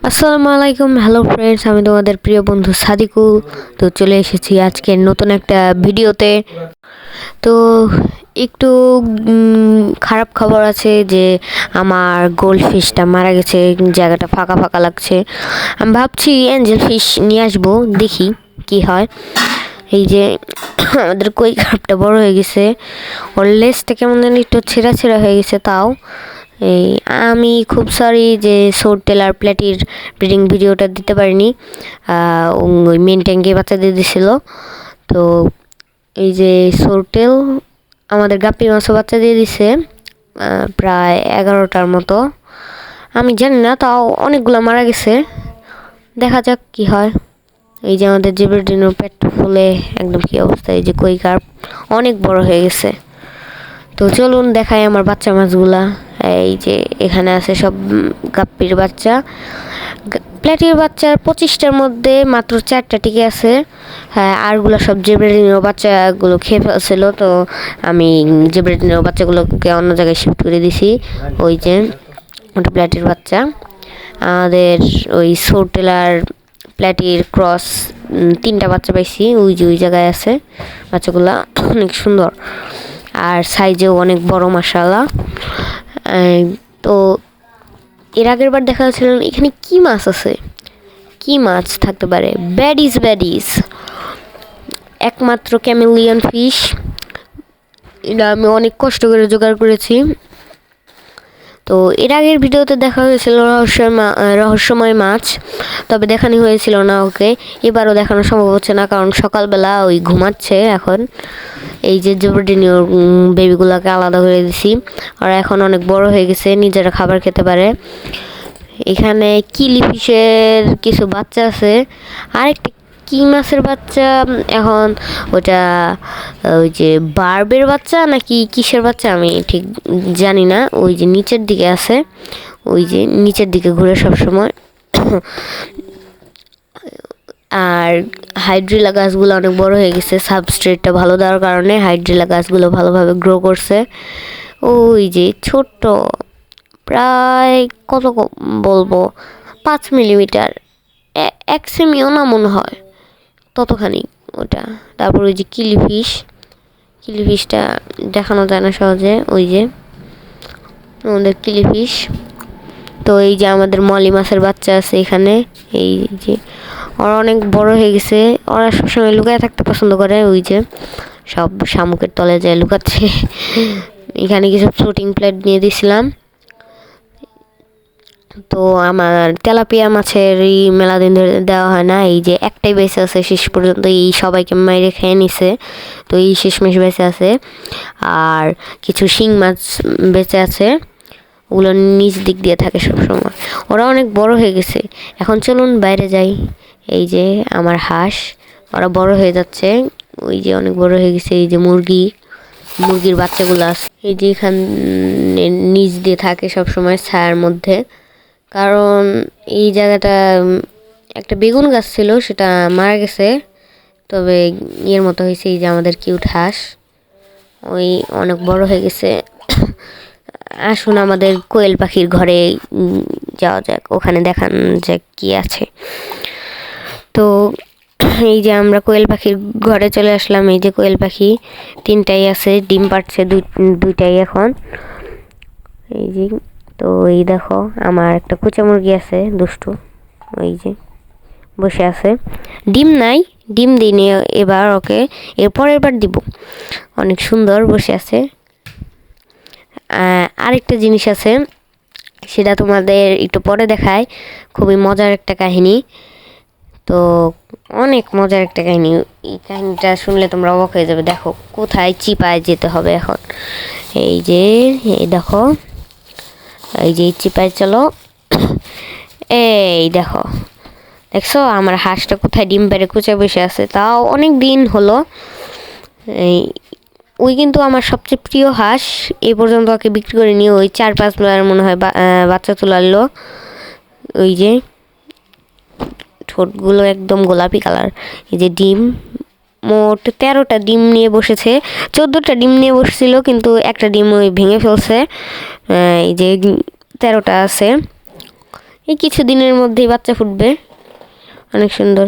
আসসালামু আলাইকুম, hello friends, আমি তোমাদের প্রিয় বন্ধু সাদিকুল। তো চলে এসেছি আজকের নতুন একটা ভিডিওতে। তো একটু খারাপ খবর আছে যে আমার গোল্ড ফিশটা মারা গেছে, জায়গাটা ফাঁকা ফাঁকা লাগছে। আমি ভাবছি অ্যাঞ্জেল ফিশ নিয়ে আসবো, দেখি কি হয়। এই যে আমাদের কই খারাপটা বড় হয়ে গেছে, ওর লেজটা কেমন জানি একটু ছেঁড়া ছেঁড়া হয়ে গেছে। তাও এই আমি খুব সরি যে সোরটেল আর প্ল্যাটির ব্রিডিং ভিডিওটা দিতে পারিনি। ওই মেন ট্যাঙ্কে বাচ্চা দিয়ে দিছিল। তো এই যে সোরটেল আমাদের গাপ্পি মাছও বাচ্চা দিয়ে দিছে, প্রায় 11টার মতো। আমি জানি না, তাও অনেকগুলো মারা গেছে। দেখা যাক কি হয়। এই যে আমাদের জেব্রাডিনোর পেটটা ফুলে একদম কি অবস্থা। এই যে কই কার্প অনেক বড় হয়ে গেছে। তো চলুন দেখাই আমার বাচ্চা মাছগুলা। এই যে এখানে আছে সব গাপ্পির বাচ্চা। প্ল্যাটির বাচ্চার 25টার মধ্যে মাত্র 4টা টিকে আছে। হ্যাঁ, আরগুলো সব জেব্রাডিনোর বাচ্চাগুলো খেয়ে ফেলছিল। তো আমি জেব্রাডিনোর বাচ্চাগুলোকে অন্য জায়গায় শিফট করে দিছি। ওই যে ওটা প্ল্যাটির বাচ্চা। আমাদের ওই সোরটেলার প্ল্যাটির ক্রস 3টা বাচ্চা পাইছি, ওই যে ওই জায়গায় আছে বাচ্চাগুলা, অনেক সুন্দর আর সাইজেও অনেক বড় মাশাআল্লাহ। তো এর আগের বার দেখা যাচ্ছিল এখানে কি মাছ আছে, কি মাছ থাকতে পারে। ব্যাডিস একমাত্র ক্যামেলিয়ান ফিশ। এটা আমি অনেক কষ্ট করে জোগাড় করেছি। তো এর আগের ভিডিওতে দেখা হয়েছিল রহস্যময় মাছ, তবে দেখানো হয়েছিল না ওকে। এবারও দেখানো সম্ভব হচ্ছে না, কারণ সকালবেলা ওই ঘুমাচ্ছে এখন। এই যে জেব্রাডিনোর বেবিগুলোকে আলাদা করে দিছি, আর এখন অনেক বড় হয়ে গেছে, নিজেরা খাবার খেতে পারে। এখানে কিলি ফিশের কিছু বাচ্চা আছে, আরেকটা কি মাছের বাচ্চা এখন, ওটা ওই যে বার্বের বাচ্চা নাকি কিসের বাচ্চা আমি ঠিক জানি না। ওই যে নিচের দিকে আছে, ওই যে নিচের দিকে ঘুরে সব সময়। আর হাইড্রিলা গাছগুলো অনেক বড় হয়ে গেছে, সাবস্ট্রেটটা ভালো দেওয়ার কারণে হাইড্রিলা গাছগুলো ভালোভাবে গ্রো করছে। ওই যে ছোট্ট, প্রায় কত বলবো, 5 মিলিমিটার, 1 সেমিও না মনে হয়, ততখানি ওটা। তারপর ওই যে কিলিফিশটা দেখানো যায় না সহজে। ওই যে আমাদের কিলিফিশ। তো এই যে আমাদের মলি মাছের বাচ্চা আছে এখানে। এই যে ওরা অনেক বড় হয়ে গেছে, ওরা সবসময় লুকায় থাকতে পছন্দ করে। ওই যে সব শামুকের তলে যায় লুকাচ্ছে। এখানে কিছু ফ্লোটিং প্লেট নিয়ে দিয়েছিলাম। তো আমার তেলাপিয়া মাছেরই মেলা দিন ধরে দেওয়া হয় না। এই যে একটাই বেঁচে আছে শেষ পর্যন্ত, এই সবাইকে মাইরে খেয়ে নিছে। তো এই শেষমেশ বেঁচে আছে। আর কিছু শিং মাছ বেঁচে আছে, ওগুলো নিচ দিক দিয়ে থাকে সবসময়। ওরা অনেক বড় হয়ে গেছে। এখন চলুন বাইরে যাই। এই যে আমার হাঁস, ওরা বড় হয়ে যাচ্ছে। ওই যে অনেক বড় হয়ে গেছে। এই যে মুরগির বাচ্চাগুলো আছে, এই যে এখানে নিচ দিয়ে থাকে সবসময় ছায়ার মধ্যে। কারণ এই জায়গাটা একটা বেগুন গাছ ছিল, সেটা মারা গেছে। তবে ইয়ের মতো হয়েছে। এই যে আমাদের কিউট হাঁস, ওই অনেক বড় হয়ে গেছে। আসুন আমাদের কোয়েল পাখির ঘরে যাওয়া যাক, ওখানে দেখান যাক কি আছে। তো এই যে আমরা কোয়েল পাখির ঘরে চলে আসলাম। এই যে কোয়েল পাখি 3টাই আছে, ডিম পাড়ছে দুইটাই এখন। এই যে, তো এই দেখো আমার একটা কুচা মুরগি আছে দুষ্টু, ওই যে বসে আছে। ডিম নাই, ডিম দিইনি এবার ওকে, এরপরের বার দিব। অনেক সুন্দর বসে আছে। আরেকটা জিনিস আছে, সেটা তোমাদের একটু পরে দেখায়। খুবই মজার একটা কাহিনী। তো অনেক মজার একটা কাহিনী, এই কাহিনীটা শুনলে তোমরা অবাক হয়ে যাবে। দেখো কোথায় চিপায় যেতে হবে এখন। এই যে এই দেখো, এই যে চিপায় চলো। এই দেখো, দেখছো আমার হাঁসটা কোথায় ডিম পেড়ে কুচে বসে আছে। তাও অনেক দিন হলো। এই ওই কিন্তু আমার সবচেয়ে প্রিয় হাঁস। এই পর্যন্ত ওকে বিক্রি করে নিয়ে ওই 4-5 বার মনে হয় বাচ্চা তুলালো। ওই যে ঠোঁটগুলো একদম গোলাপি কালার। এই যে ডিম, মোট 13টা ডিম নিয়ে বসেছে। 14টা ডিম নিয়ে বসছিল, কিন্তু একটা ডিম ওই ভেঙে ফেলছে। এই যে 13টা আছে। এই কিছু দিনের মধ্যেই বাচ্চা ফুটবে, অনেক সুন্দর।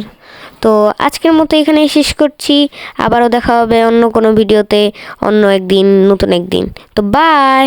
তো আজকের মতো এখানেই শেষ করছি, আবারও দেখা হবে অন্য কোনো ভিডিওতে, অন্য একদিন, নতুন একদিন। তো বাই।